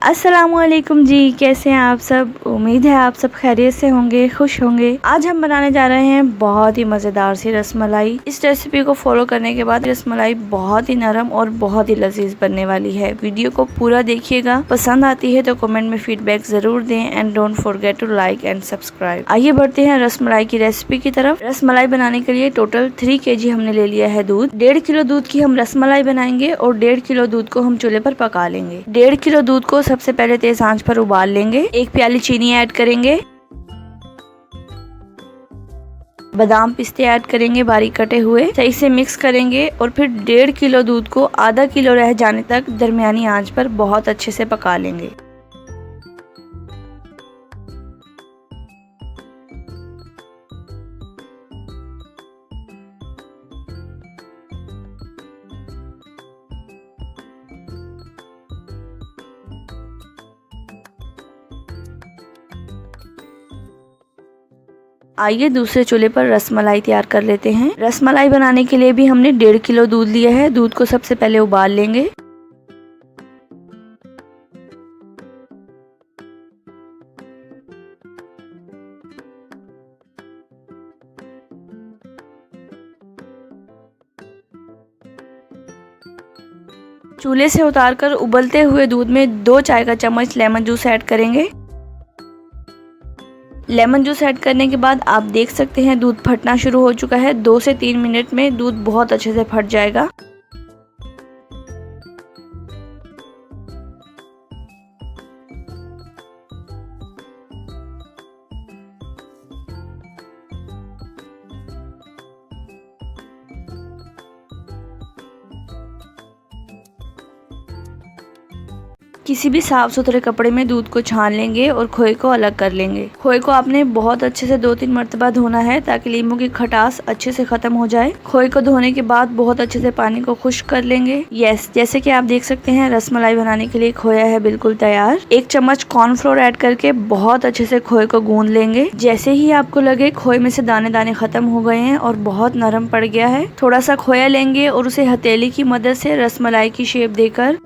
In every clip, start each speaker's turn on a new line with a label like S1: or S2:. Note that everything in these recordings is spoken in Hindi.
S1: अस्सलामुअलैकुम जी, कैसे हैं आप सब। उम्मीद है आप सब खैरियत से होंगे, खुश होंगे। आज हम बनाने जा रहे हैं बहुत ही मज़ेदार सी रसमलाई। इस रेसिपी को फॉलो करने के बाद रसमलाई बहुत ही नरम और बहुत ही लजीज बनने वाली है। वीडियो को पूरा देखिएगा, पसंद आती है तो कमेंट में फीडबैक जरूर दें and don't forget to like and subscribe. आइए बढ़ते हैं रसमलाई की रेसिपी की तरफ। रसमलाई बनाने के लिए टोटल 3 kg हमने ले लिया है दूध। 1.5 किलो दूध की हम रसमलाई बनाएंगे और 1.5 किलो दूध को हम चूल्हे पर पका लेंगे। 1.5 किलो दूध को सबसे पहले तेज आंच पर उबाल लेंगे। 1 प्याली चीनी ऐड करेंगे, बादाम पिस्ते ऐड करेंगे बारीक कटे हुए, सही से मिक्स करेंगे और फिर 1.5 किलो दूध को आधा किलो रह जाने तक दरमियानी आंच पर बहुत अच्छे से पका लेंगे। आइए दूसरे चूल्हे पर रसमलाई तैयार कर लेते हैं। रसमलाई बनाने के लिए भी हमने 1.5 किलो दूध लिया है। दूध को सबसे पहले उबाल लेंगे। चूल्हे से उतारकर उबलते हुए दूध में 2 चाय का चम्मच लेमन जूस ऐड करेंगे। लेमन जूस ऐड करने के बाद आप देख सकते हैं दूध फटना शुरू हो चुका है। 2 से 3 मिनट में दूध बहुत अच्छे से फट जाएगा। किसी भी साफ सुथरे कपड़े में दूध को छान लेंगे और खोए को अलग कर लेंगे। खोए को आपने बहुत अच्छे से 2-3 मरतबा धोना है ताकि नींबू की खटास अच्छे से खत्म हो जाए। खोए को धोने के बाद बहुत अच्छे से पानी को खुश्क कर लेंगे। जैसे कि आप देख सकते हैं रसमलाई बनाने के लिए खोया है बिल्कुल तैयार। 1 चम्मच कॉर्नफ्लोर ऐड करके बहुत अच्छे से खोए को गूंद लेंगे। जैसे ही आपको लगे खोए में से दाने दाने खत्म हो गए हैं और बहुत नरम पड़ गया है, थोड़ा सा खोया लेंगे और उसे हथेली की मदद से रसमलाई की शेप देकर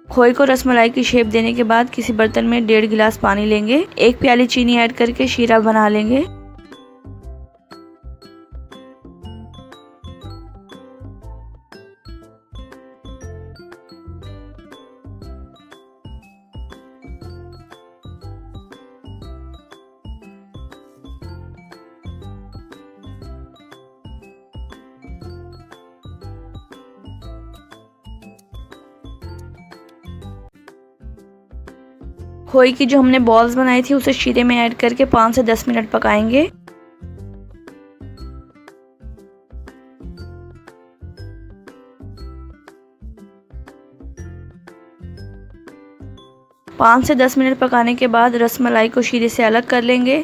S1: खोए को रसमलाई की शेप देने के बाद किसी बर्तन में 1.5 गिलास पानी लेंगे। 1 प्याली चीनी ऐड करके शीरा बना लेंगे। खोए की जो हमने बॉल्स बनाई थी उसे शीरे में ऐड करके 5 से 10 मिनट पकाएंगे। पाँच से 10 मिनट पकाने के बाद रसमलाई को शीरे से अलग कर लेंगे।